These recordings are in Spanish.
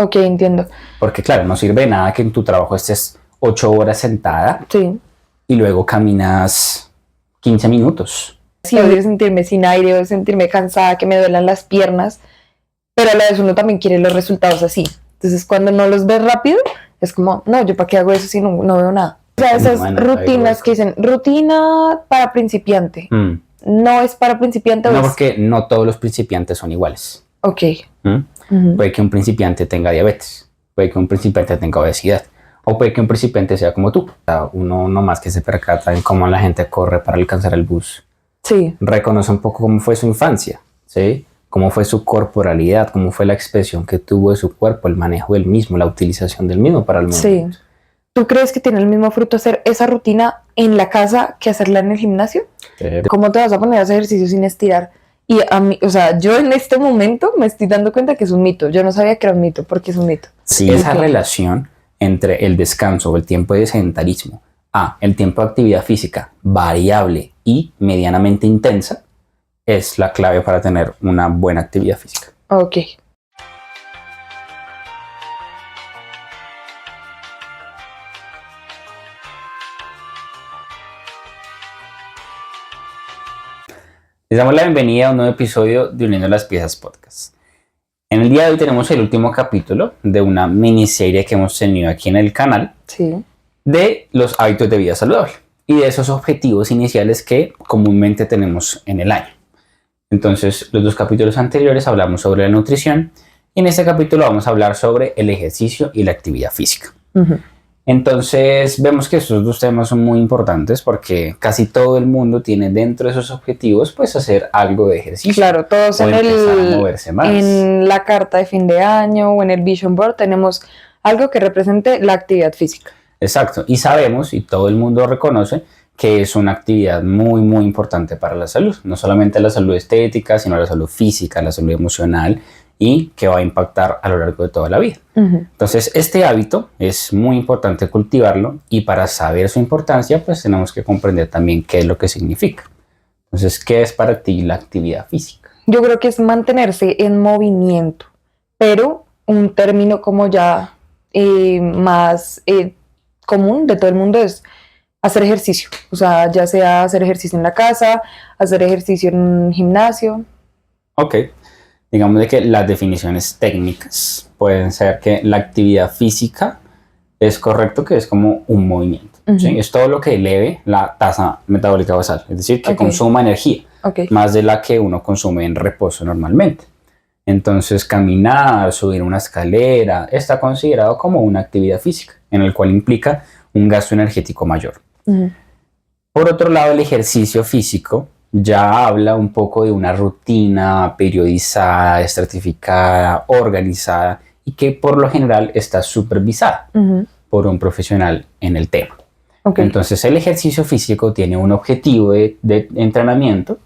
Ok, entiendo. Porque claro, no sirve de nada que en tu trabajo estés 8 horas sentada Sí. y luego caminas 15 minutos. Sí, odio sentirme sin aire, odio sentirme cansada, que me duelan las piernas, pero a la vez uno también quiere los resultados así. Entonces, cuando no los ves rápido, es como, no, ¿yo para qué hago eso si no veo nada? O sea, esas Bueno, rutinas que dicen, rutina para principiante. No es para principiante. No, porque no todos los principiantes son iguales. Ok. Puede que un principiante tenga diabetes, puede que un principiante tenga obesidad, o puede que un principiante sea como tú. O sea, uno nomás que se percata en cómo la gente corre para alcanzar el bus. Sí. Reconoce un poco cómo fue su infancia, ¿sí? Cómo fue su corporalidad, cómo fue la expresión que tuvo de su cuerpo, el manejo del mismo, la utilización del mismo para el movimiento. Sí. ¿Tú crees que tiene el mismo fruto hacer esa rutina en la casa que hacerla en el gimnasio? ¿Cómo te vas a poner a hacer ejercicio sin estirar? Y a mí, o sea, yo en este momento me estoy dando cuenta que es un mito. Yo no sabía que era un mito, porque es un mito. Sí, esa relación entre el descanso o el tiempo de sedentarismo a el tiempo de actividad física variable y medianamente intensa es la clave para tener una buena actividad física. Ok. Les damos la bienvenida a un nuevo episodio de Uniendo las Piezas Podcast. En el día de hoy tenemos el último capítulo de una miniserie que hemos tenido aquí en el canal de los hábitos de vida saludable y de esos objetivos iniciales que comúnmente tenemos en el año. Entonces, los dos capítulos anteriores hablamos sobre la nutrición y en este capítulo vamos a hablar sobre el ejercicio y la actividad física. Entonces, vemos que estos dos temas son muy importantes porque casi todo el mundo tiene dentro de esos objetivos pues hacer algo de ejercicio. Claro, todos en la carta de fin de año o en el Vision Board tenemos algo que represente la actividad física. Exacto, y sabemos y todo el mundo reconoce que es una actividad muy, muy importante para la salud. No solamente la salud estética, sino la salud física, la salud emocional y que va a impactar a lo largo de toda la vida. Entonces, este hábito es muy importante cultivarlo y para saber su importancia, pues tenemos que comprender también qué es lo que significa. Entonces, ¿qué es para ti la actividad física? Yo creo que es mantenerse en movimiento, pero un término como ya más común de todo el mundo es hacer ejercicio. O sea, ya sea hacer ejercicio en la casa, hacer ejercicio en un gimnasio. Ok. Digamos de que las definiciones técnicas pueden ser que la actividad física es correcto que es como un movimiento. ¿Sí? Es todo lo que eleve la tasa metabólica basal, es decir, que consuma energía, más de la que uno consume en reposo normalmente. Entonces, caminar, subir una escalera, está considerado como una actividad física, en el cual implica un gasto energético mayor. Por otro lado, el ejercicio físico ya habla un poco de una rutina periodizada, estratificada, organizada y que por lo general está supervisada por un profesional en el tema. Entonces el ejercicio físico tiene un objetivo de entrenamiento,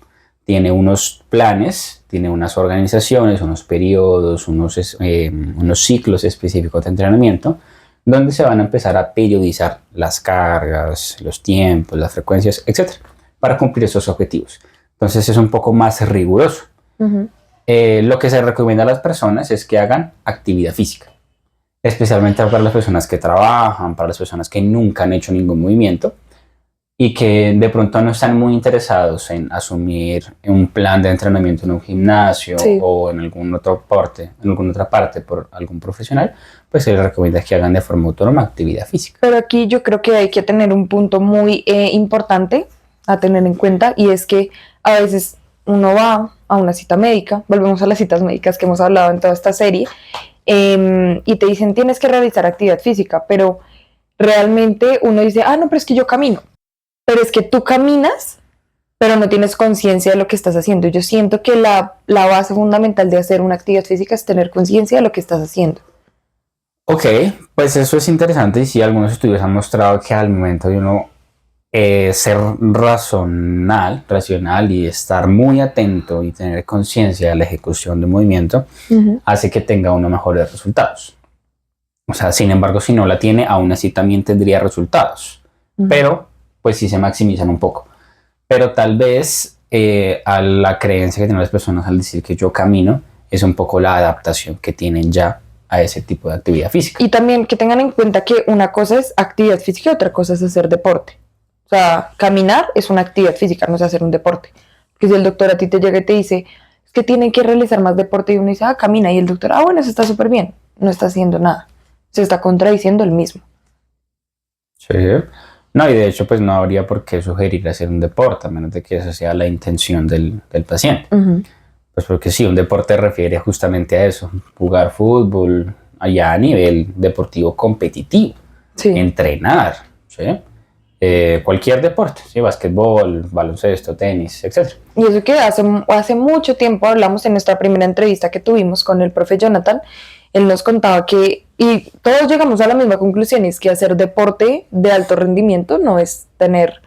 tiene unos planes, tiene unas organizaciones, unos periodos, unos ciclos específicos de entrenamiento donde se van a empezar a periodizar las cargas, los tiempos, las frecuencias, etc. para cumplir esos objetivos. Entonces es un poco más riguroso. Lo que se recomienda a las personas es que hagan actividad física, especialmente para las personas que trabajan, para las personas que nunca han hecho ningún movimiento y que de pronto no están muy interesados en asumir un plan de entrenamiento en un gimnasio o en alguna otra parte por algún profesional, pues se les recomienda que hagan de forma autónoma actividad física. Pero aquí yo creo que hay que tener un punto muy importante a tener en cuenta y es que a veces uno va a una cita médica, volvemos a las citas médicas que hemos hablado en toda esta serie, y te dicen tienes que realizar actividad física, pero realmente uno dice, no, pero es que yo camino. Pero es que tú caminas, pero no tienes conciencia de lo que estás haciendo. Yo siento que la base fundamental de hacer una actividad física es tener conciencia de lo que estás haciendo. Ok, pues eso es interesante y sí, algunos estudios han mostrado que al momento de uno ser racional y estar muy atento y tener conciencia de la ejecución de un movimiento hace que tenga uno mejores resultados. O sea, sin embargo, si no la tiene, aún así también tendría resultados. Pero pues sí se maximizan un poco. Pero tal vez a la creencia que tienen las personas al decir que yo camino es un poco la adaptación que tienen ya a ese tipo de actividad física. Y también que tengan en cuenta que una cosa es actividad física y otra cosa es hacer deporte. O sea, caminar es una actividad física, no es hacer un deporte. Porque si el doctor a ti te llega y te dice, es que tienen que realizar más deporte y uno dice, camina, y el doctor, bueno, eso está súper bien, no está haciendo nada. Se está contradiciendo el mismo. Sí. No, y de hecho, pues no habría por qué sugerir hacer un deporte, a menos de que esa sea la intención del paciente. Pues porque sí, un deporte refiere justamente a eso, jugar fútbol allá a nivel deportivo competitivo, entrenar, ¿sí? Cualquier deporte, ¿sí? Básquetbol, baloncesto, tenis, etc. Y eso que hace mucho tiempo hablamos en nuestra primera entrevista que tuvimos con el profe Jonathan, él nos contaba que, y todos llegamos a la misma conclusión, es que hacer deporte de alto rendimiento no es tener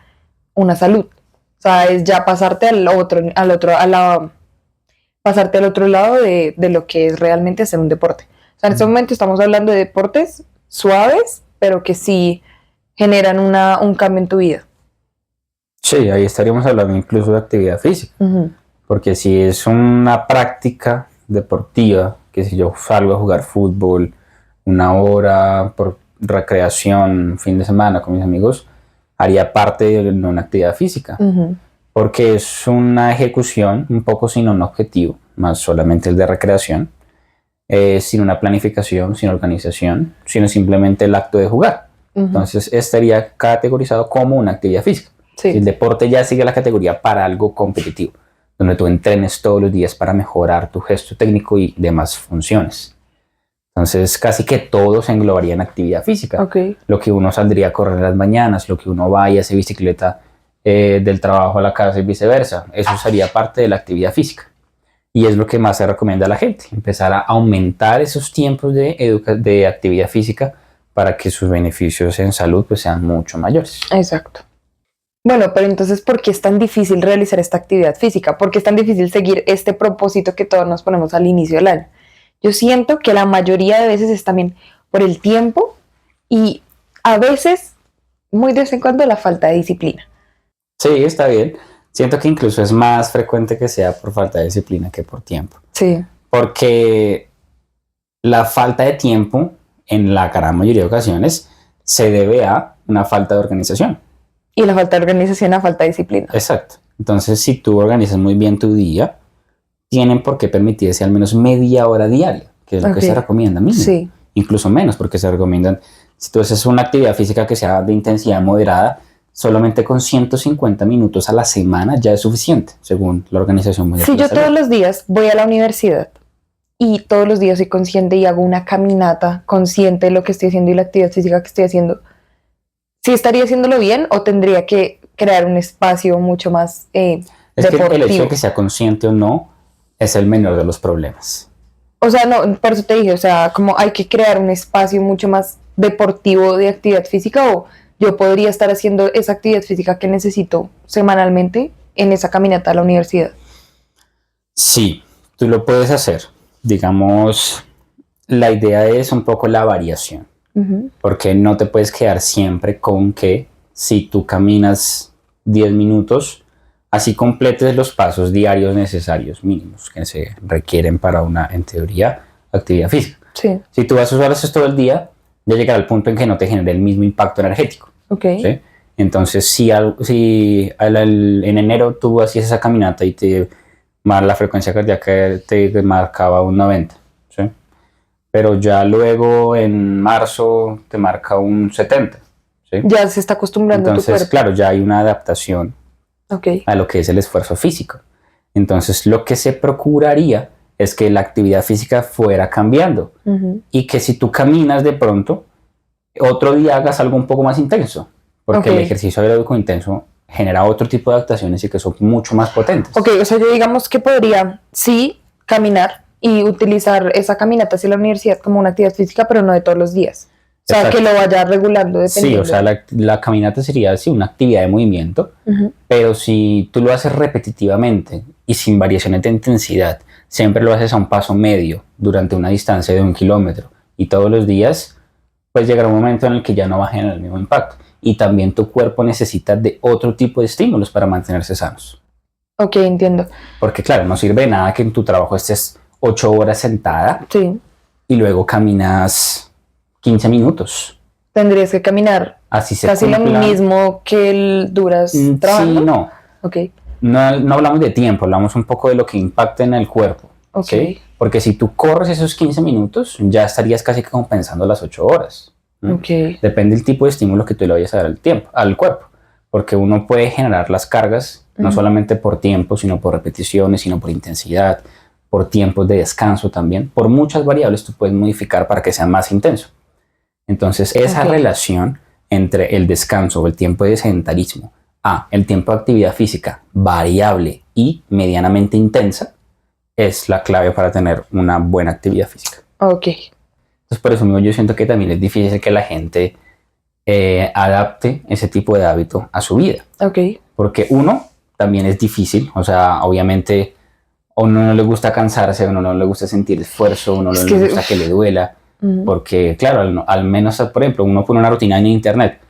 una salud, o sea, es ya pasarte pasarte al otro lado de lo que es realmente hacer un deporte. O sea, en este momento estamos hablando de deportes suaves, pero que sí generan un cambio en tu vida. Sí, ahí estaríamos hablando incluso de actividad física, porque si es una práctica deportiva, que si yo salgo a jugar fútbol una hora por recreación, fin de semana con mis amigos, haría parte de una actividad física, porque es una ejecución un poco sin un objetivo, más solamente el de recreación, sin una planificación, sin organización, sino simplemente el acto de jugar. Entonces estaría categorizado como una actividad física. Sí. El deporte ya sigue la categoría para algo competitivo, donde tú entrenes todos los días para mejorar tu gesto técnico y demás funciones. Entonces casi que todo se englobaría en actividad física. Lo que uno saldría a correr en las mañanas, lo que uno va y hace bicicleta del trabajo a la casa y viceversa, eso sería parte de la actividad física. Y es lo que más se recomienda a la gente, empezar a aumentar esos tiempos de actividad física para que sus beneficios en salud pues sean mucho mayores. Exacto. Bueno, pero entonces, ¿por qué es tan difícil realizar esta actividad física? ¿Por qué es tan difícil seguir este propósito que todos nos ponemos al inicio del año? Yo siento que la mayoría de veces es también por el tiempo y a veces, muy de vez en cuando, la falta de disciplina. Sí, está bien. Siento que incluso es más frecuente que sea por falta de disciplina que por tiempo. Sí. Porque la falta de tiempo, en la gran mayoría de ocasiones, se debe a una falta de organización. Y la falta de organización a falta de disciplina. Exacto. Entonces, si tú organizas muy bien tu día, tienen por qué permitirse al menos media hora diaria, que es lo que se recomienda mínimo. Sí. Incluso menos, porque se recomiendan, si tú haces una actividad física que sea de intensidad moderada, solamente con 150 minutos a la semana ya es suficiente, según la Organización Mundial de la Salud. Si yo todos los días voy a la universidad y todos los días soy consciente y hago una caminata consciente de lo que estoy haciendo y la actividad física que estoy haciendo, ¿sí estaría haciéndolo bien o tendría que crear un espacio mucho más es deportivo? Que el hecho de que sea consciente o no es el menor de los problemas. O sea, no, por eso te dije, o sea, como hay que crear un espacio mucho más deportivo de actividad física, o yo podría estar haciendo esa actividad física que necesito semanalmente en esa caminata a la universidad. Sí, tú lo puedes hacer. Digamos, la idea es un poco la variación. Porque no te puedes quedar siempre con que si tú caminas 10 minutos, así completes los pasos diarios necesarios mínimos que se requieren para una, en teoría, actividad física. Sí. Si tú vas a usar eso todo el día, ya llegará al punto en que no te genere el mismo impacto energético. ¿Sí? Entonces, si en enero tú hacías esa caminata y la frecuencia cardíaca te marcaba un 90, ¿sí? Pero ya luego en marzo te marca un 70. ¿Sí? Ya se está acostumbrando Entonces, tu cuerpo. claro, ya hay una adaptación a lo que es el esfuerzo físico. Entonces, lo que se procuraría es que la actividad física fuera cambiando y que si tú caminas de pronto, otro día hagas algo un poco más intenso, porque el ejercicio aeróbico intenso genera otro tipo de adaptaciones y que son mucho más potentes. Ok, o sea, yo digamos que podría, sí, caminar y utilizar esa caminata hacia la universidad como una actividad física, pero no de todos los días. O sea, que lo vaya regulando dependiendo. Sí, o sea, la caminata sería así una actividad de movimiento, pero si tú lo haces repetitivamente y sin variaciones de intensidad, siempre lo haces a un paso medio durante una distancia de 1 kilómetro y todos los días, pues llegará un momento en el que ya no va a generar el mismo impacto. Y también tu cuerpo necesita de otro tipo de estímulos para mantenerse sanos. Ok, entiendo. Porque claro, no sirve de nada que en tu trabajo estés 8 horas sentada. Sí. y luego caminas 15 minutos. Tendrías que caminar Así se casi lo cumpla. mismo que duras trabajando. Sí, no. Ok, No hablamos de tiempo, hablamos un poco de lo que impacta en el cuerpo. ok. ¿Sí? Porque si tú corres esos 15 minutos, ya estarías casi que compensando las 8 horas. Ok. Depende del tipo de estímulo que tú le vayas a dar al cuerpo. Porque uno puede generar las cargas no solamente por tiempo, sino por repeticiones, sino por intensidad, por tiempos de descanso también. Por muchas variables tú puedes modificar para que sea más intenso. Entonces, esa Ok. relación entre el descanso o el tiempo de sedentarismo a el tiempo de actividad física variable y medianamente intensa es la clave para tener una buena actividad física. Ok. Entonces, por eso mismo yo siento que también es difícil que la gente adapte ese tipo de hábito a su vida. Ok. Porque uno, también es difícil, o sea, obviamente a uno no le gusta cansarse, a uno no le gusta sentir esfuerzo, a uno no Es le que- gusta que le duela, Ujú. porque claro, al menos, por ejemplo, uno pone una rutina en internet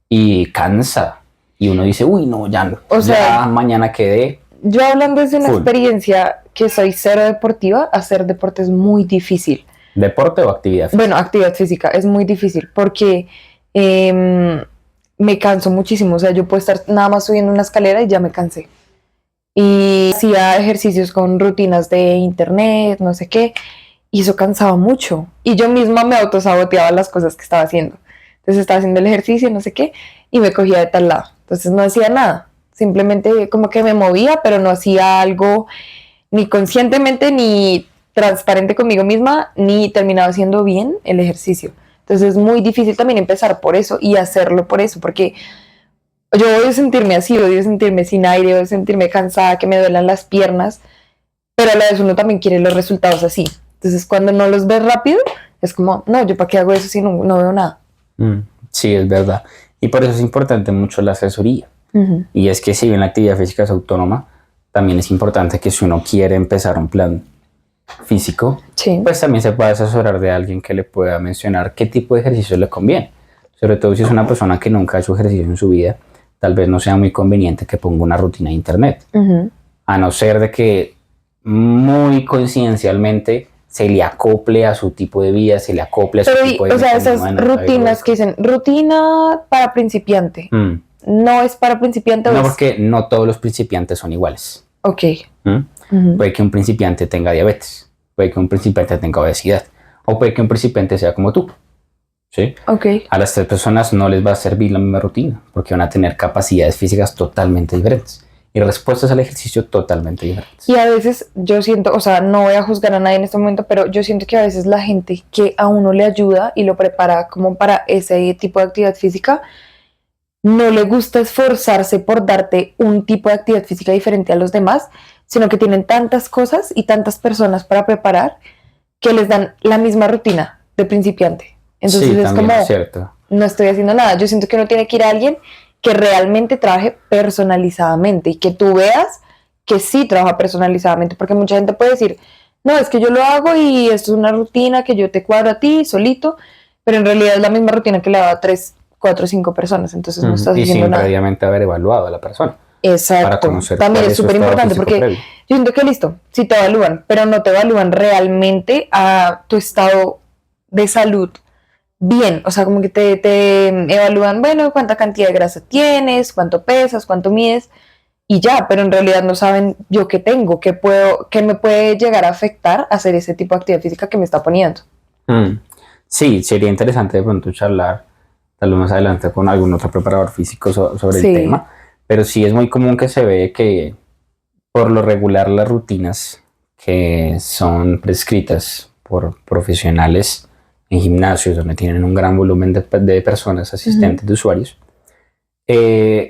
y cansa, y uno dice, uy, no, ya no, O ya sea, mañana quedé. Yo hablando desde una Full. experiencia que soy cero deportiva, hacer deporte es muy difícil. ¿Deporte o actividad física? Bueno, actividad física es muy difícil porque me canso muchísimo. O sea, yo puedo estar nada más subiendo una escalera y ya me cansé. Y hacía ejercicios con rutinas de internet, no sé qué, y eso cansaba mucho. Y yo misma me autosaboteaba las cosas que estaba haciendo. Entonces estaba haciendo el ejercicio, no sé qué, y me cogía de tal lado. Entonces no hacía nada. Simplemente como que me movía, pero no hacía algo ni conscientemente ni transparente conmigo misma, ni terminaba haciendo bien el ejercicio. Entonces es muy difícil también empezar por eso y hacerlo por eso, porque yo odio sentirme así, odio sentirme sin aire, odio sentirme cansada, que me duelan las piernas, pero a la vez uno también quiere los resultados así. Entonces cuando no los ves rápido, es como, no, ¿yo para qué hago eso si no veo nada? Sí, es verdad. Y por eso es importante mucho la asesoría. Uh-huh. Y es que si bien la actividad física es autónoma, también es importante que si uno quiere empezar un plan físico, Sí. pues también se puede asesorar de alguien que le pueda mencionar qué tipo de ejercicio le conviene. Sobre todo si es una persona que nunca ha hecho ejercicio en su vida, tal vez no sea muy conveniente que ponga una rutina de internet. Uh-huh. A no ser de que muy coincidencialmente se le acople a su tipo de vida, se le acople a su Pero, tipo de o sea, mecanismo esas de energía rutinas biológica. que dicen, rutina para principiante, ¿no es para principiante o No, es? porque no todos los principiantes son iguales. Ok. ¿Mm? Uh-huh. Puede que un principiante tenga diabetes, puede que un principiante tenga obesidad, o puede que un principiante sea como tú. ¿Sí? Ok. A las tres personas no les va a servir la misma rutina, porque van a tener capacidades físicas totalmente diferentes y respuestas al ejercicio totalmente diferentes. Y a veces yo siento, o sea, no voy a juzgar a nadie en este momento, pero yo siento que a veces la gente que a uno le ayuda y lo prepara como para ese tipo de actividad física, no le gusta esforzarse por darte un tipo de actividad física diferente a los demás, sino que tienen tantas cosas y tantas personas para preparar que les dan la misma rutina de principiante. Entonces Sí, es también como, es cierto. no estoy haciendo nada. Yo siento que uno tiene que ir a alguien que realmente trabaje personalizadamente y que tú veas que sí trabaja personalizadamente, porque mucha gente puede decir, no, es que yo lo hago y esto es una rutina que yo te cuadro a ti solito, pero en realidad es la misma rutina que le da a 3, 4, 5 personas, entonces no estás Y haciendo sin nada. previamente haber evaluado a la persona. Exacto. Para conocer También cuál es su súper estado importante físico porque previo. yo siento que listo, sí te evalúan, pero no te evalúan realmente a tu estado de salud bien, o sea, como que te evalúan, bueno, cuánta cantidad de grasa tienes, cuánto pesas, cuánto mides, y ya, pero en realidad no saben yo qué tengo, qué me puede llegar a afectar hacer ese tipo de actividad física que me está poniendo. Sí, sería interesante de pronto charlar tal vez más adelante con algún otro preparador físico sobre Sí. el tema, pero sí es muy común que se ve que por lo regular las rutinas que son prescritas por profesionales en gimnasios donde tienen un gran volumen de personas asistentes, de usuarios,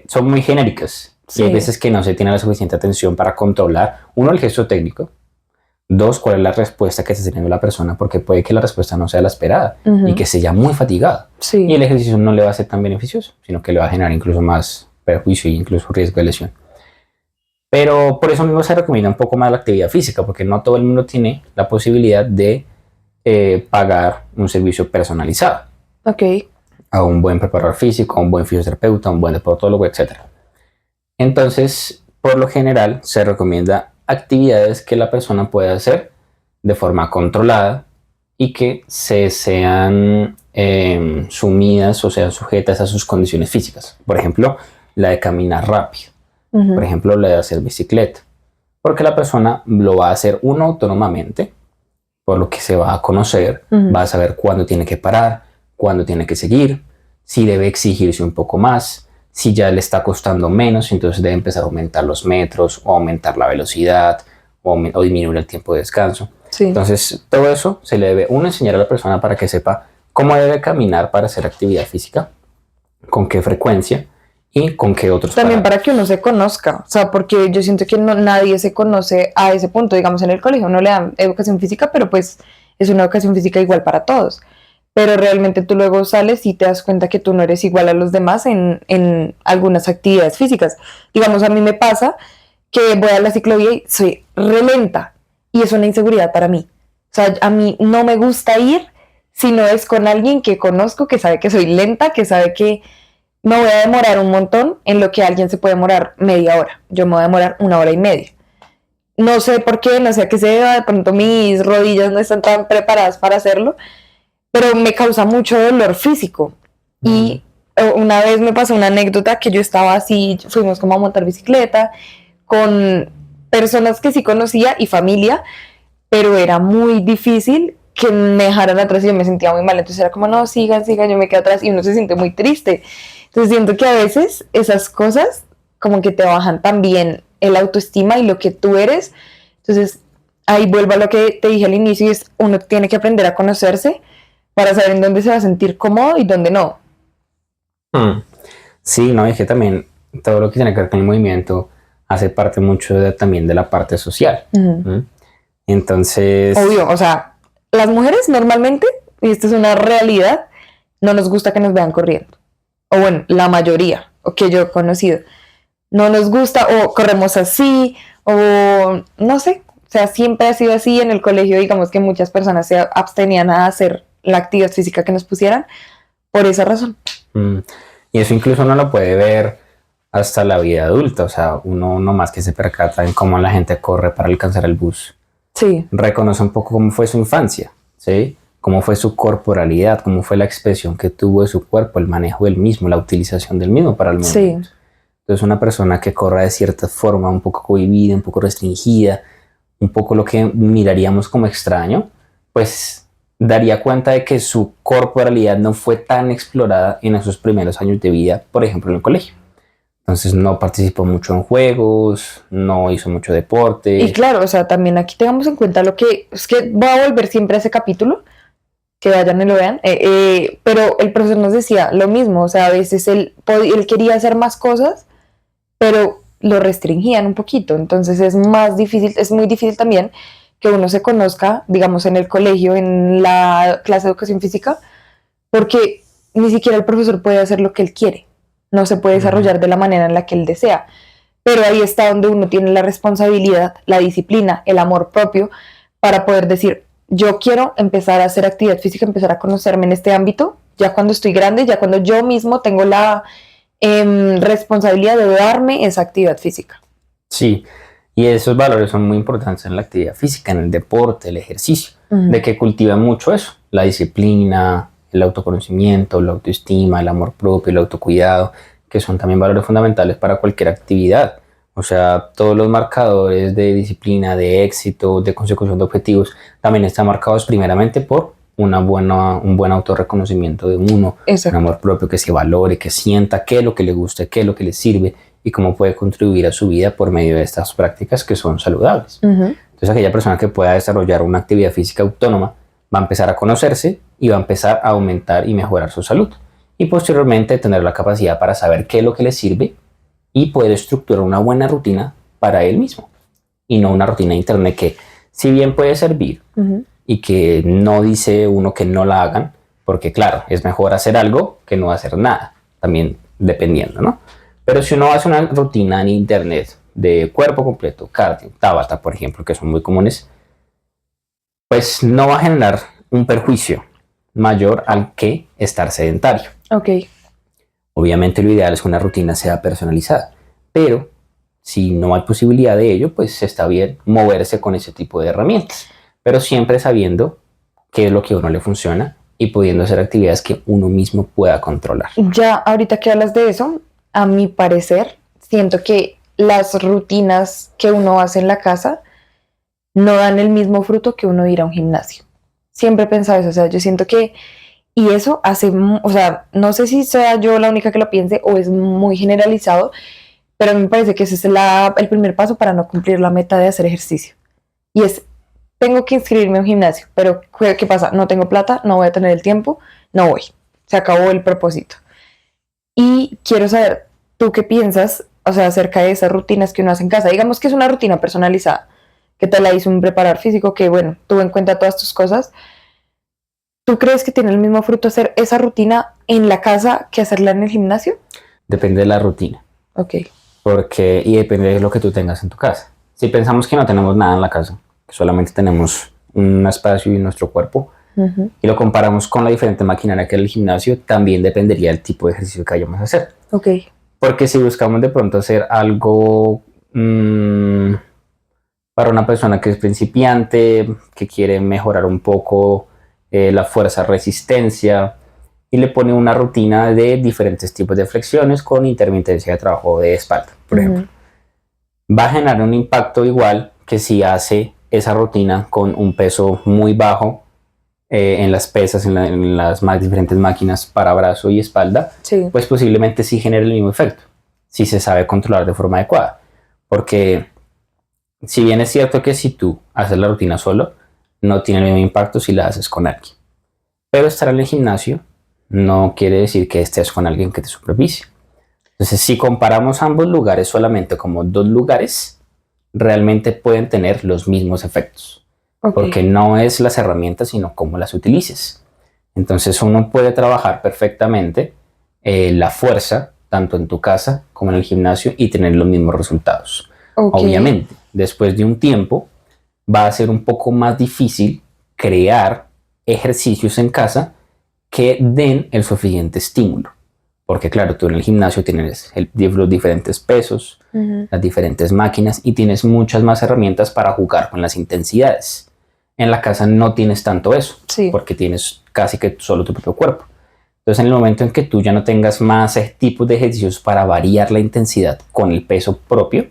son muy genéricas. Sí. Y hay veces que no se tiene la suficiente atención para controlar, uno, el gesto técnico, dos, cuál es la respuesta que está teniendo la persona, porque puede que la respuesta no sea la esperada y que sea muy fatigada. Sí. Y el ejercicio no le va a ser tan beneficioso, sino que le va a generar incluso más perjuicio e incluso riesgo de lesión. Pero por eso mismo se recomienda un poco más la actividad física, porque no todo el mundo tiene la posibilidad de pagar un servicio personalizado. Ok. A un buen preparador físico, a un buen fisioterapeuta, a un buen deportólogo, etc. Entonces, por lo general, se recomienda actividades que la persona pueda hacer de forma controlada y que se sean sumidas o sean sujetas a sus condiciones físicas. Por ejemplo, la de caminar rápido. Por ejemplo, la de hacer bicicleta. Porque la persona lo va a hacer uno autónomamente, por lo que se va a conocer, va a saber cuándo tiene que parar, cuándo tiene que seguir, si debe exigirse un poco más, si ya le está costando menos, entonces debe empezar a aumentar los metros o aumentar la velocidad o disminuir el tiempo de descanso. Sí. Entonces, todo eso se le debe uno enseñar a la persona para que sepa cómo debe caminar para hacer actividad física, con qué frecuencia y con qué otros También para que uno se conozca, o sea, porque yo siento que nadie se conoce a ese punto. Digamos, en el colegio uno le dan educación física, pero pues es una educación física igual para todos. Pero realmente tú luego sales y te das cuenta que tú no eres igual a los demás en algunas actividades físicas. Digamos, a mí me pasa que voy a la ciclovía y soy re lenta y es una inseguridad para mí. O sea, a mí no me gusta ir si no es con alguien que conozco, que sabe que soy lenta, que sabe que me voy a demorar un montón en lo que alguien se puede demorar media hora. Yo me voy a demorar 1 hora y media. No sé por qué, no sé a qué se deba, de pronto mis rodillas no están tan preparadas para hacerlo, pero me causa mucho dolor físico. Y una vez me pasó una anécdota que yo estaba así, fuimos como a montar bicicleta con personas que sí conocía y familia, pero era muy difícil que me dejaran atrás y yo me sentía muy mal. Entonces era como, no, sigan, sigan, yo me quedo atrás y uno se siente muy triste. Entonces siento que a veces esas cosas como que te bajan también el autoestima y lo que tú eres. Entonces ahí vuelvo a lo que te dije al inicio y es uno tiene que aprender a conocerse para saber en dónde se va a sentir cómodo y dónde no. Sí, no, es que también todo lo que tiene que ver con el movimiento hace parte mucho también de la parte social. Entonces... Obvio, o sea, las mujeres normalmente, y esto es una realidad, no nos gusta que nos vean corriendo. O bueno, la mayoría, o que yo he conocido. No nos gusta, o corremos así, o no sé. O sea, siempre ha sido así en el colegio, digamos que muchas personas se abstenían a hacer la actividad física que nos pusieran por esa razón. Y eso incluso uno lo puede ver hasta la vida adulta, o sea, uno más que se percata en cómo la gente corre para alcanzar el bus. Sí. Reconoce un poco cómo fue su infancia, ¿sí? Cómo fue su corporalidad, cómo fue la expresión que tuvo de su cuerpo, el manejo del mismo, la utilización del mismo para el movimiento. Sí. Entonces una persona que corra de cierta forma, un poco cohibida, un poco restringida, un poco lo que miraríamos como extraño, pues daría cuenta de que su corporalidad no fue tan explorada en esos primeros años de vida, por ejemplo en el colegio. Entonces no participó mucho en juegos, no hizo mucho deporte. Y claro, o sea, también aquí tengamos en cuenta lo que... Es que voy a volver siempre a ese capítulo, que vayan y lo vean, pero el profesor nos decía lo mismo, o sea, a veces él quería hacer más cosas, pero lo restringían un poquito, entonces es más difícil, es muy difícil también que uno se conozca, digamos, en el colegio, en la clase de educación física, porque ni siquiera el profesor puede hacer lo que él quiere, no se puede desarrollar de la manera en la que él desea, pero ahí está donde uno tiene la responsabilidad, la disciplina, el amor propio, para poder decir, yo quiero empezar a hacer actividad física, empezar a conocerme en este ámbito, ya cuando estoy grande, ya cuando yo mismo tengo la responsabilidad de darme esa actividad física. Sí, y esos valores son muy importantes en la actividad física, en el deporte, el ejercicio, de que cultiva mucho eso, la disciplina, el autoconocimiento, la autoestima, el amor propio, el autocuidado, que son también valores fundamentales para cualquier actividad. O sea, todos los marcadores de disciplina, de éxito, de consecución de objetivos, también están marcados primeramente por un buen autorreconocimiento de uno, Exacto. un amor propio que se valore, que sienta qué es lo que le gusta, qué es lo que le sirve y cómo puede contribuir a su vida por medio de estas prácticas que son saludables. Entonces, aquella persona que pueda desarrollar una actividad física autónoma va a empezar a conocerse y va a empezar a aumentar y mejorar su salud. Y posteriormente tener la capacidad para saber qué es lo que le sirve y poder estructurar una buena rutina para él mismo. Y no una rutina de internet que, si bien puede servir y que no dice uno que no la hagan, porque claro, es mejor hacer algo que no hacer nada, también dependiendo, ¿no? Pero si uno hace una rutina en internet de cuerpo completo, cardio, Tabata, por ejemplo, que son muy comunes, pues no va a generar un perjuicio mayor al que estar sedentario. Ok. Obviamente lo ideal es que una rutina sea personalizada, pero si no hay posibilidad de ello, pues está bien moverse con ese tipo de herramientas, pero siempre sabiendo qué es lo que a uno le funciona y pudiendo hacer actividades que uno mismo pueda controlar. Ya, ahorita que hablas de eso, a mi parecer, siento que las rutinas que uno hace en la casa no dan el mismo fruto que uno ir a un gimnasio. Siempre he pensado eso, o sea, yo siento que, y eso hace, o sea, no sé si sea yo la única que lo piense o es muy generalizado, pero a mí me parece que ese es el primer paso para no cumplir la meta de hacer ejercicio. Y es, tengo que inscribirme a un gimnasio, pero ¿qué pasa? No tengo plata, no voy a tener el tiempo, no voy. Se acabó el propósito. Y quiero saber, ¿tú qué piensas, o sea, acerca de esas rutinas que uno hace en casa? Digamos que es una rutina personalizada, que te la hizo un preparador físico, que bueno, tuvo en cuenta todas tus cosas. ¿Tú crees que tiene el mismo fruto hacer esa rutina en la casa que hacerla en el gimnasio? Depende de la rutina. Ok. Y depende de lo que tú tengas en tu casa. Si pensamos que no tenemos nada en la casa, que solamente tenemos un espacio y nuestro cuerpo, y lo comparamos con la diferente maquinaria que es el gimnasio, también dependería del tipo de ejercicio que vayamos a hacer. Ok. Porque si buscamos de pronto hacer algo para una persona que es principiante, que quiere mejorar un poco la fuerza, resistencia, y le pone una rutina de diferentes tipos de flexiones con intermitencia de trabajo de espalda, por ejemplo, va a generar un impacto igual que si hace esa rutina con un peso muy bajo en las pesas, en las más diferentes máquinas para brazo y espalda, Sí. pues posiblemente sí genere el mismo efecto, si se sabe controlar de forma adecuada. Porque si bien es cierto que si tú haces la rutina solo, no tiene el mismo impacto si la haces con alguien. Pero estar en el gimnasio no quiere decir que estés con alguien que te supervise. Entonces, si comparamos ambos lugares solamente como dos lugares, realmente pueden tener los mismos efectos. Okay. Porque no es las herramientas, sino cómo las utilices. Entonces, uno puede trabajar perfectamente la fuerza, tanto en tu casa como en el gimnasio, y tener los mismos resultados. Okay. Obviamente, después de un tiempo, va a ser un poco más difícil crear ejercicios en casa que den el suficiente estímulo. Porque claro, tú en el gimnasio tienes los diferentes pesos, las diferentes máquinas y tienes muchas más herramientas para jugar con las intensidades. En la casa no tienes tanto eso, sí, porque tienes casi que solo tu propio cuerpo. Entonces en el momento en que tú ya no tengas más tipos de ejercicios para variar la intensidad con el peso propio,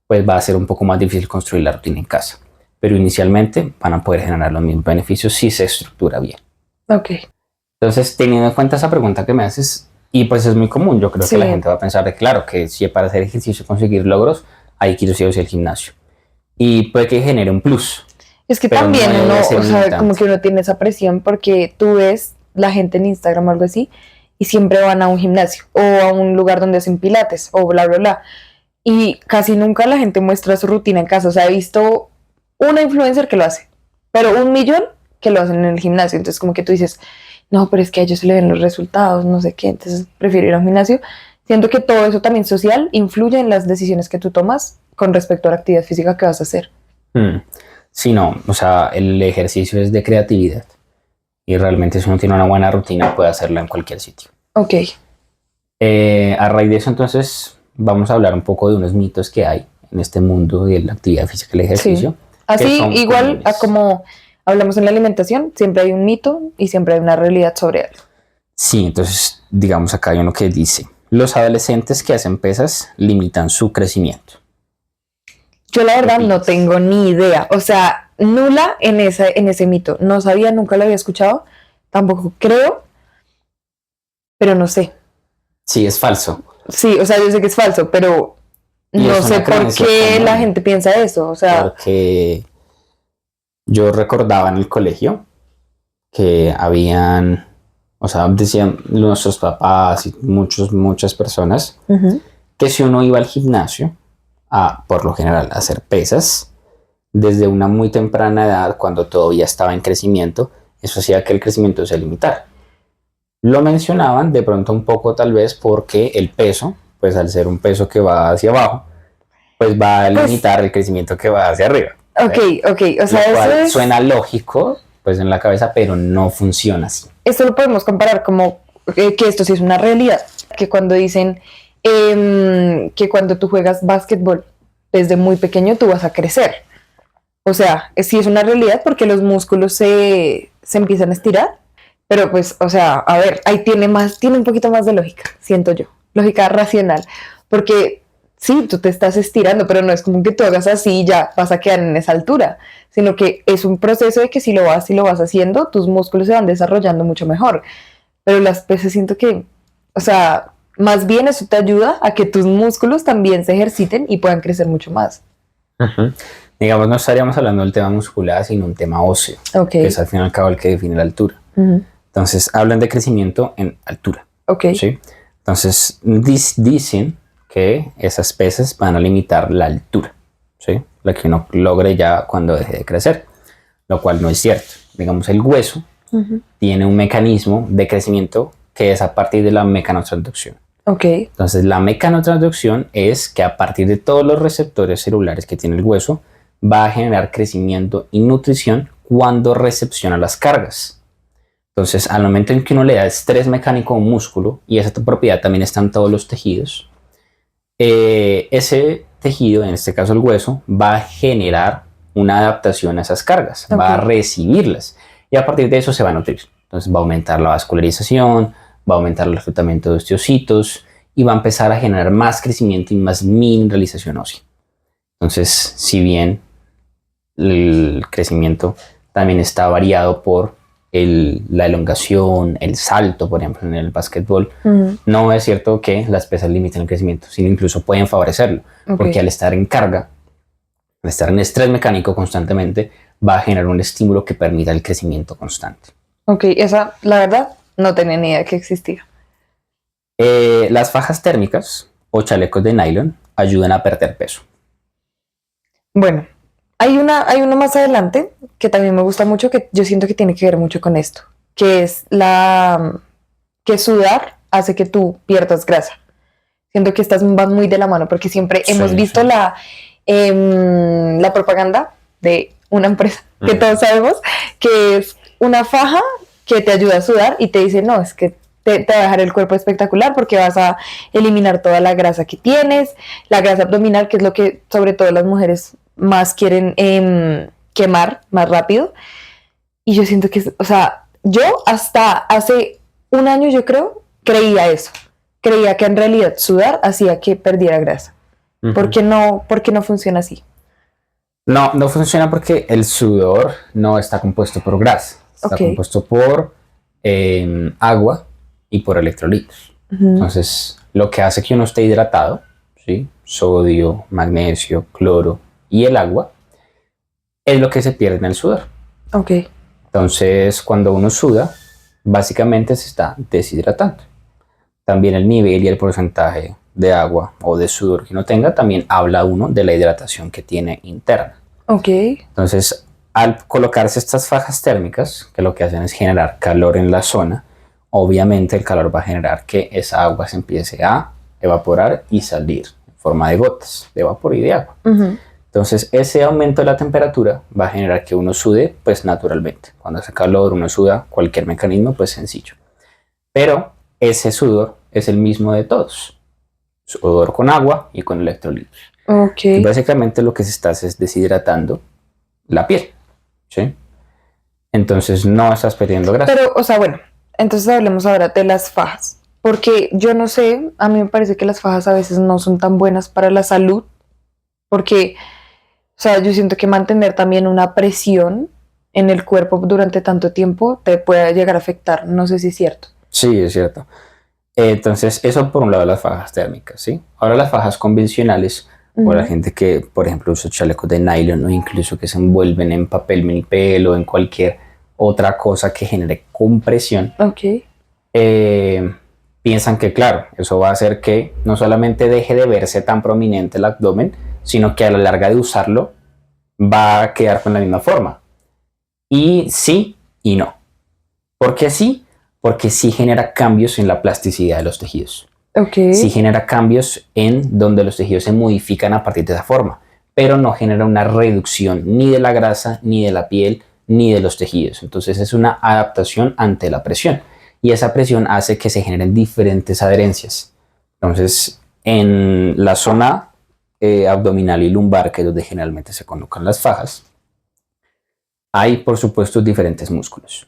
pues va a ser un poco más difícil construir la rutina en casa. Pero inicialmente van a poder generar los mismos beneficios si se estructura bien. Ok. Entonces, teniendo en cuenta esa pregunta que me haces, y pues es muy común, yo creo que la gente va a pensar de claro, que si para hacer ejercicio y conseguir logros, hay que ir al gimnasio. Y puede que genere un plus. Es que también no uno, o sea, como que uno tiene esa presión porque tú ves la gente en Instagram o algo así y siempre van a un gimnasio o a un lugar donde hacen pilates o bla, bla, bla. Y casi nunca la gente muestra su rutina en casa. O sea, he visto una influencer que lo hace, pero 1.000.000 que lo hacen en el gimnasio. Entonces como que tú dices, no, pero es que a ellos se le ven los resultados, no sé qué, entonces prefiero ir a un gimnasio. Siento que todo eso también social influye en las decisiones que tú tomas con respecto a la actividad física que vas a hacer. Sí, no, o sea, el ejercicio es de creatividad y realmente si uno tiene una buena rutina puede hacerla en cualquier sitio. Ok. A raíz de eso entonces vamos a hablar un poco de unos mitos que hay en este mundo de la actividad física y el ejercicio. Sí. Así igual a como hablamos en la alimentación, siempre hay un mito y siempre hay una realidad sobre algo. Sí, entonces digamos acá hay uno que dice, los adolescentes que hacen pesas limitan su crecimiento. Yo la verdad no tengo ni idea, o sea, nula en ese mito. No sabía, nunca lo había escuchado, tampoco creo, pero no sé. Sí, es falso. Sí, o sea, yo sé que es falso, pero no sé por qué la gente piensa eso, o sea. Porque yo recordaba en el colegio que habían, o sea, decían nuestros papás y muchas personas que si uno iba al gimnasio por lo general, a hacer pesas desde una muy temprana edad, cuando todavía estaba en crecimiento, eso hacía que el crecimiento se limitara. Lo mencionaban de pronto un poco tal vez porque el peso, pues al ser un peso que va hacia abajo, pues va a limitar el crecimiento que va hacia arriba. Ok, o sea, lo cual suena lógico, pues en la cabeza, pero no funciona así. Esto lo podemos comparar como que esto sí es una realidad, que cuando dicen que cuando tú juegas básquetbol desde muy pequeño tú vas a crecer. O sea, sí es una realidad porque los músculos se se empiezan a estirar, pero pues, o sea, a ver, ahí tiene un poquito más de lógica, siento yo, lógica racional, porque sí, tú te estás estirando, pero no es como que tú hagas así y ya vas a quedar en esa altura, sino que es un proceso de que si lo vas haciendo, tus músculos se van desarrollando mucho mejor, pero las pesas siento que, o sea, más bien eso te ayuda a que tus músculos también se ejerciten y puedan crecer mucho más. Ujú. Digamos, no estaríamos hablando del tema muscular, sino un tema óseo, Ok. que es al fin y al cabo el que define la altura. Ujú. Entonces, hablan de crecimiento en altura. Ok. ¿Sí? Entonces, dicen que esas pesas van a limitar la altura, ¿sí? La que uno logre ya cuando deje de crecer, lo cual no es cierto. Digamos, el hueso Ujú. tiene un mecanismo de crecimiento que es a partir de la mecanotransducción. Ok. Entonces, la mecanotransducción es que a partir de todos los receptores celulares que tiene el hueso, va a generar crecimiento y nutrición cuando recepciona las cargas. Entonces, al momento en que uno le da estrés mecánico a un músculo, y esa propiedad también está en todos los tejidos, ese tejido, en este caso el hueso, va a generar una adaptación a esas cargas, va a Ok. recibirlas, y a partir de eso se va a nutrir. Entonces va a aumentar la vascularización, va a aumentar el reclutamiento de osteocitos, y va a empezar a generar más crecimiento y más mineralización ósea. Entonces, si bien el crecimiento también está variado por la elongación, el salto, por ejemplo, en el básquetbol, Ujú. no es cierto que las pesas limiten el crecimiento, sino incluso pueden favorecerlo, Ok. porque al estar en carga, al estar en estrés mecánico constantemente, va a generar un estímulo que permita el crecimiento constante. Ok, esa, la verdad, no tenía ni idea que existía. Las fajas térmicas o chalecos de nylon ayudan a perder peso. Bueno, hay una más adelante que también me gusta mucho, que yo siento que tiene que ver mucho con esto, que es que sudar hace que tú pierdas grasa. Siento que estas van muy de la mano porque siempre hemos Sí, visto sí. la propaganda de una empresa que todos sabemos que es una faja que te ayuda a sudar y te dice, no, es que te va a dejar el cuerpo espectacular porque vas a eliminar toda la grasa que tienes, la grasa abdominal, que es lo que sobre todo las mujeres más quieren quemar más rápido. Y yo siento que, o sea, yo hasta hace un año, yo creo, creía eso. Creía que en realidad sudar hacía que perdiera grasa. Uh-huh. ¿Por qué no funciona así? No, no funciona porque el sudor no está compuesto por grasa, está compuesto por agua y por electrolitos. Entonces, lo que hace que uno esté hidratado, ¿sí? Sodio, magnesio, cloro y el agua, es lo que se pierde en el sudor. Ok. Entonces, cuando uno suda, básicamente se está deshidratando. También el nivel y el porcentaje de agua o de sudor que uno tenga también habla uno de la hidratación que tiene interna. Ok. Entonces, al colocarse estas fajas térmicas, que lo que hacen es generar calor en la zona, obviamente el calor va a generar que esa agua se empiece a evaporar y salir en forma de gotas de vapor y de agua. Entonces, ese aumento de la temperatura va a generar que uno sude, pues naturalmente. Cuando hace calor, uno suda, cualquier mecanismo, pues sencillo. Pero ese sudor es el mismo de todos. Sudor con agua y con electrolitos. Ok. Y básicamente lo que se está es deshidratando la piel, ¿sí? Entonces no estás perdiendo grasa. Pero, o sea, bueno, entonces hablemos ahora de las fajas. Porque yo no sé, a mí me parece que las fajas a veces no son tan buenas para la salud. Porque, o sea, yo siento que mantener también una presión en el cuerpo durante tanto tiempo te puede llegar a afectar. No sé si es cierto. Sí, es cierto. Entonces, eso por un lado las fajas térmicas, ¿sí? Ahora las fajas convencionales, o la gente que, por ejemplo, usa chalecos de nylon o incluso que se envuelven en papel minipel o en cualquier otra cosa que genere compresión, Ok. piensan que, claro, eso va a hacer que no solamente deje de verse tan prominente el abdomen, sino que a la larga de usarlo va a quedar con la misma forma. Y sí y no. ¿Por qué sí? Porque sí genera cambios en la plasticidad de los tejidos. Ok. Sí genera cambios en donde los tejidos se modifican a partir de esa forma, pero no genera una reducción ni de la grasa, ni de la piel, ni de los tejidos. Entonces es una adaptación ante la presión y esa presión hace que se generen diferentes adherencias. Entonces en la zona abdominal y lumbar, que es donde generalmente se colocan las fajas, hay, por supuesto, diferentes músculos.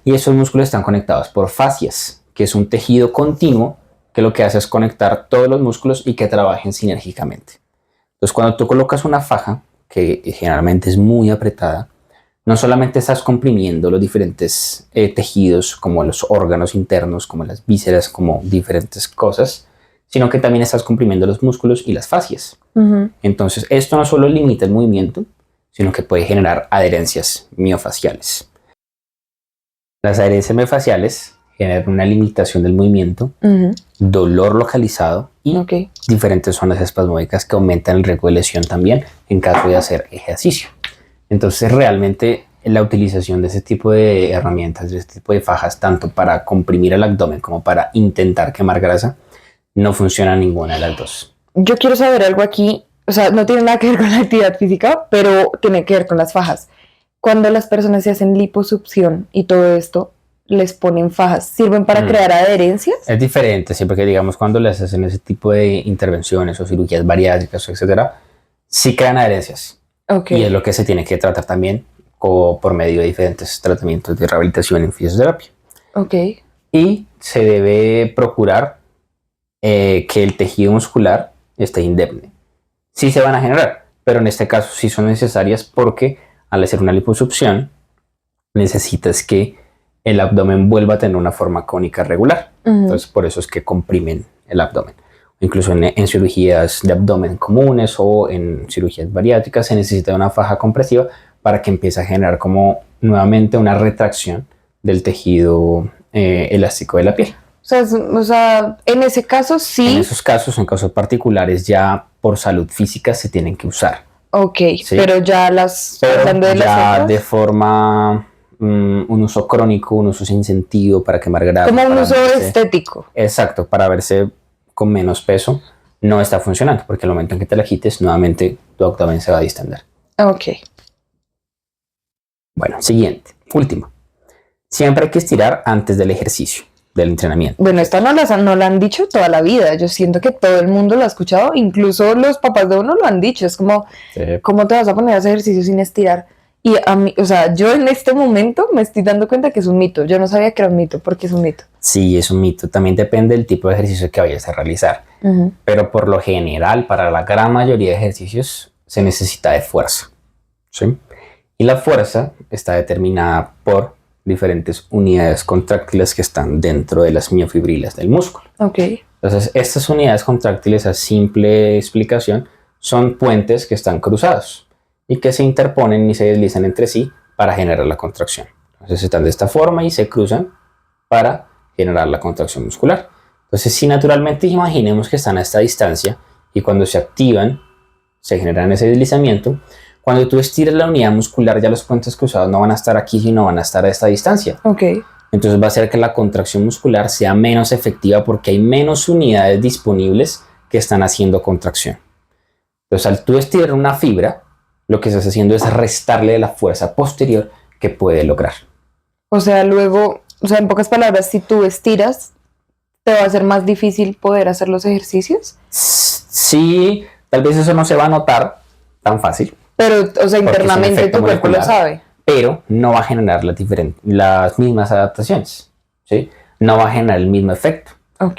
Y esos músculos están conectados por fascias, que es un tejido continuo que lo que hace es conectar todos los músculos y que trabajen sinérgicamente. Entonces, cuando tú colocas una faja, que generalmente es muy apretada, no solamente estás comprimiendo los diferentes tejidos, como los órganos internos, como las vísceras, como diferentes cosas, sino que también estás comprimiendo los músculos y las fascias. Entonces, esto no solo limita el movimiento, sino que puede generar adherencias miofaciales. Las adherencias miofaciales generan una limitación del movimiento, dolor localizado y diferentes zonas espasmódicas que aumentan el riesgo de lesión también en caso de hacer ejercicio. Entonces, realmente la utilización de ese tipo de herramientas, de este tipo de fajas, tanto para comprimir el abdomen como para intentar quemar grasa, no funciona ninguna de las dos. Yo quiero saber algo aquí, o sea, no tiene nada que ver con la actividad física, pero tiene que ver con las fajas. Cuando las personas se hacen liposucción y todo esto, les ponen fajas, ¿sirven para crear adherencias? Es diferente, siempre que digamos cuando les hacen ese tipo de intervenciones o cirugías bariátricas, etcétera, sí crean adherencias. Y es lo que se tiene que tratar también por medio de diferentes tratamientos de rehabilitación en fisioterapia. Y se debe procurar que el tejido muscular esté indemne. Sí se van a generar, pero en este caso sí son necesarias porque al hacer una liposucción necesitas que el abdomen vuelva a tener una forma cónica regular. Entonces por eso es que comprimen el abdomen. Incluso en cirugías de abdomen comunes o en cirugías bariátricas se necesita una faja compresiva para que empiece a generar como nuevamente una retracción del tejido elástico de la piel. O sea, en ese caso sí. En esos casos, en casos particulares, ya por salud física se tienen que usar. ¿Sí? Pero ya de forma un uso crónico, un uso sin sentido para quemar grasa. Como un uso estético. Exacto, para verse con menos peso, no está funcionando, porque el momento en que te la quites, nuevamente tu abdomen se va a distender. Bueno, siguiente, último. Siempre hay que estirar antes del ejercicio, del entrenamiento. Bueno, esta no la han dicho toda la vida. Yo siento que todo el mundo lo ha escuchado, incluso los papás de uno lo han dicho. Es como, ¿cómo te vas a poner a hacer ejercicio sin estirar? Y a mí, o sea, yo en este momento me estoy dando cuenta que es un mito. Yo no sabía que era un mito, porque es un mito. Sí, es un mito. También depende del tipo de ejercicio que vayas a realizar. Pero por lo general, para la gran mayoría de ejercicios, se necesita de fuerza. ¿Sí? Y la fuerza está determinada por diferentes unidades contráctiles que están dentro de las miofibrilas del músculo. Entonces, estas unidades contráctiles, a simple explicación, son puentes que están cruzados y que se interponen y se deslizan entre sí para generar la contracción. Entonces están de esta forma y se cruzan para generar la contracción muscular. Entonces, si naturalmente imaginemos que están a esta distancia y cuando se activan, se generan ese deslizamiento, cuando tú estiras la unidad muscular, ya los puentes cruzados no van a estar aquí, sino van a estar a esta distancia. Entonces va a hacer que la contracción muscular sea menos efectiva porque hay menos unidades disponibles que están haciendo contracción. Entonces, al tú estirar una fibra, lo que estás haciendo es restarle la fuerza posterior que puede lograr. O sea, en pocas palabras, si tú estiras, ¿te va a ser más difícil poder hacer los ejercicios? Sí, tal vez eso no se va a notar tan fácil. Pero, o sea, internamente tu cuerpo lo sabe. Pero no va a generar las mismas adaptaciones, ¿sí? No va a generar el mismo efecto.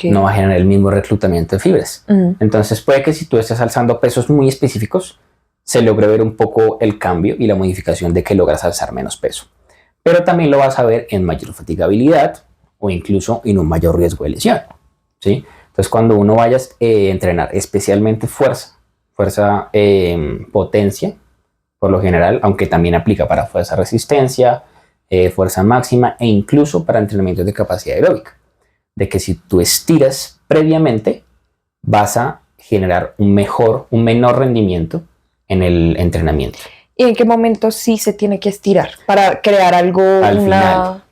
No va a generar el mismo reclutamiento de fibras. Entonces puede que si tú estés alzando pesos muy específicos, se logre ver un poco el cambio y la modificación de que logras alzar menos peso. Pero también lo vas a ver en mayor fatigabilidad o incluso en un mayor riesgo de lesión, ¿sí? Entonces, cuando uno vaya a entrenar especialmente fuerza, potencia, por lo general, aunque también aplica para fuerza resistencia, fuerza máxima e incluso para entrenamientos de capacidad aeróbica, de que si tú estiras previamente, vas a generar un menor rendimiento en el entrenamiento. ¿Y en qué momento sí se tiene que estirar para crear algo? Al final.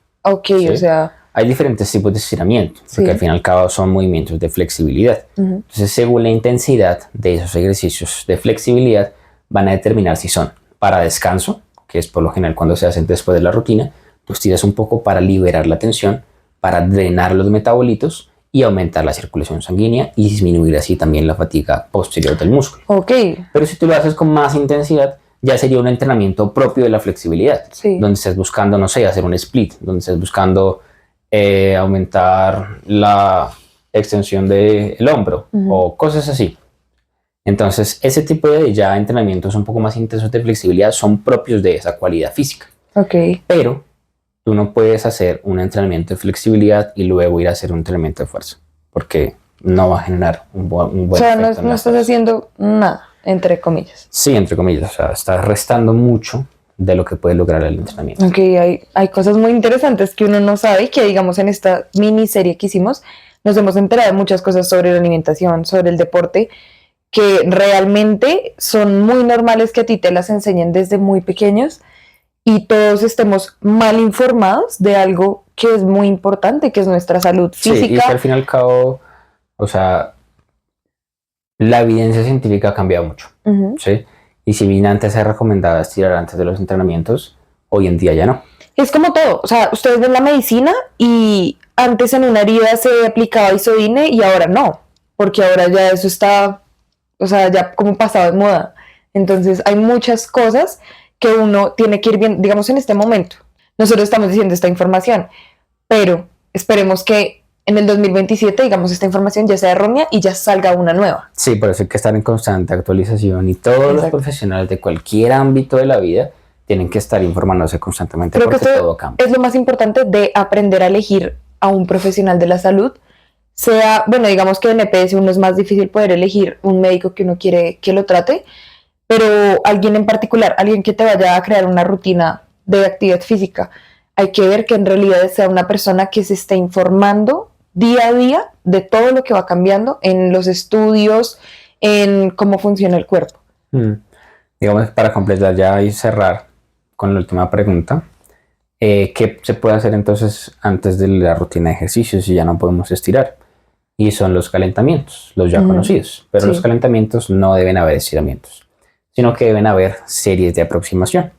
¿Sí? O sea... Hay diferentes tipos de estiramiento, porque al fin y al cabo son movimientos de flexibilidad. Entonces, según la intensidad de esos ejercicios de flexibilidad, van a determinar si son para descanso, que es por lo general cuando se hacen después de la rutina. Tú estiras un poco para liberar la tensión, para drenar los metabolitos y aumentar la circulación sanguínea y disminuir así también la fatiga posterior del músculo. Pero si tú lo haces con más intensidad, ya sería un entrenamiento propio de la flexibilidad, Sí. donde estés buscando, no sé, hacer un split, donde estés buscando aumentar la extensión del hombro o cosas así. Entonces, ese tipo de ya entrenamientos un poco más intensos de flexibilidad son propios de esa cualidad física. Ok. Pero tú no puedes hacer un entrenamiento de flexibilidad y luego ir a hacer un entrenamiento de fuerza, porque no va a generar un buen O sea, no, efecto en no la estás fuerza. haciendo nada, entre comillas. Sí, entre comillas, o sea, estás restando mucho de lo que puede lograr el entrenamiento. Ok, hay cosas muy interesantes que uno no sabe y que, digamos, en esta miniserie que hicimos, nos hemos enterado de muchas cosas sobre la alimentación, sobre el deporte, que realmente son muy normales que a ti te las enseñen desde muy pequeños y todos estemos mal informados de algo que es muy importante, que es nuestra salud Sí, y física. que al fin y al cabo, o sea, la evidencia científica ha cambiado mucho, Ujú. ¿sí? Y si bien antes se recomendaba estirar antes de los entrenamientos, hoy en día ya no. Es como todo, o sea, ustedes ven la medicina y antes en una herida se aplicaba isodine y ahora no, porque ahora ya eso está, o sea, ya como pasado de moda. Entonces hay muchas cosas que uno tiene que ir viendo, digamos en este momento. Nosotros estamos diciendo esta información, pero esperemos que en el 2027, digamos, esta información ya sea errónea y ya salga una nueva. Sí, por eso hay que estar en constante actualización y todos los Exacto. profesionales de cualquier ámbito de la vida tienen que estar informándose constantemente Creo que porque esto todo cambia. es lo más importante de aprender a elegir a un profesional de la salud. Sea, bueno, digamos que en EPS uno es más difícil poder elegir un médico que uno quiere que lo trate, pero alguien en particular, alguien que te vaya a crear una rutina de actividad física, hay que ver que en realidad sea una persona que se esté informando día a día de todo lo que va cambiando en los estudios, en cómo funciona el cuerpo. Digamos, para completar ya y cerrar con la última pregunta, ¿qué se puede hacer entonces antes de la rutina de ejercicio si ya no podemos estirar? Y son los calentamientos, los ya conocidos. Pero Sí. los calentamientos no deben haber estiramientos, sino que deben haber series de aproximación,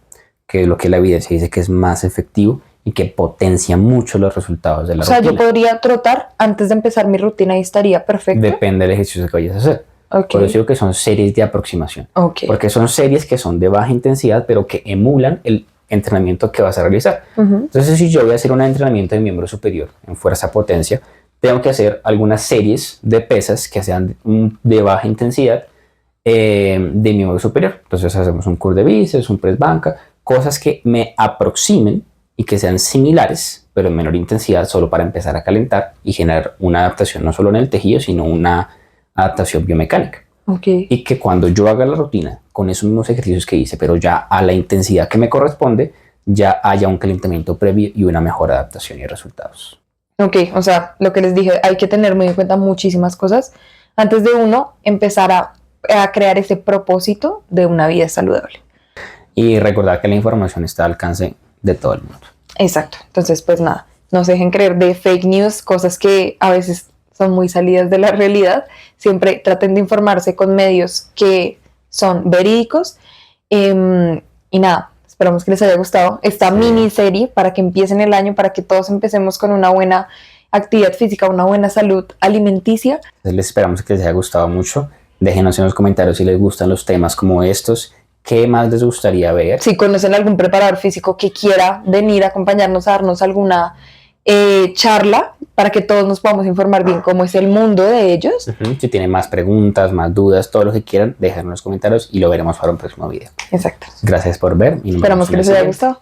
que es lo que la evidencia dice que es más efectivo y que potencia mucho los resultados de la O sea, rutina. yo podría trotar antes de empezar mi rutina y estaría perfecto. Depende del ejercicio que vayas a hacer. Ok. Por eso digo que son series de aproximación. Ok. Porque son series que son de baja intensidad, pero que emulan el entrenamiento que vas a realizar. Entonces, si yo voy a hacer un entrenamiento de miembro superior en fuerza-potencia, tengo que hacer algunas series de pesas que sean de baja intensidad de miembro superior. Entonces, hacemos un curl de bíceps, un press banca, cosas que me aproximen y que sean similares, pero en menor intensidad, solo para empezar a calentar y generar una adaptación no solo en el tejido, sino una adaptación biomecánica. Okay. Y que cuando yo haga la rutina con esos mismos ejercicios que hice, pero ya a la intensidad que me corresponde, ya haya un calentamiento previo y una mejor adaptación y resultados. Ok, o sea, lo que les dije, hay que tener muy en cuenta muchísimas cosas antes de uno empezar a crear ese propósito de una vida saludable. Y recordar que la información está al alcance de todo el mundo. Exacto, entonces pues nada, no se dejen creer de fake news, cosas que a veces son muy salidas de la realidad. Siempre traten de informarse con medios que son verídicos. Y nada, esperamos que les haya gustado esta miniserie para que empiecen el año, para que todos empecemos con una buena actividad física, una buena salud alimenticia. Entonces les esperamos que les haya gustado mucho. Déjenos en los comentarios si les gustan los temas como estos. ¿Qué más les gustaría ver? Si conocen algún preparador físico que quiera venir a acompañarnos a darnos alguna charla para que todos nos podamos informar bien cómo es el mundo de ellos. Si tienen más preguntas, más dudas, todo lo que quieran, déjenlo en los comentarios y lo veremos para un próximo video. Exacto. Gracias por ver. Esperamos que les haya gustado.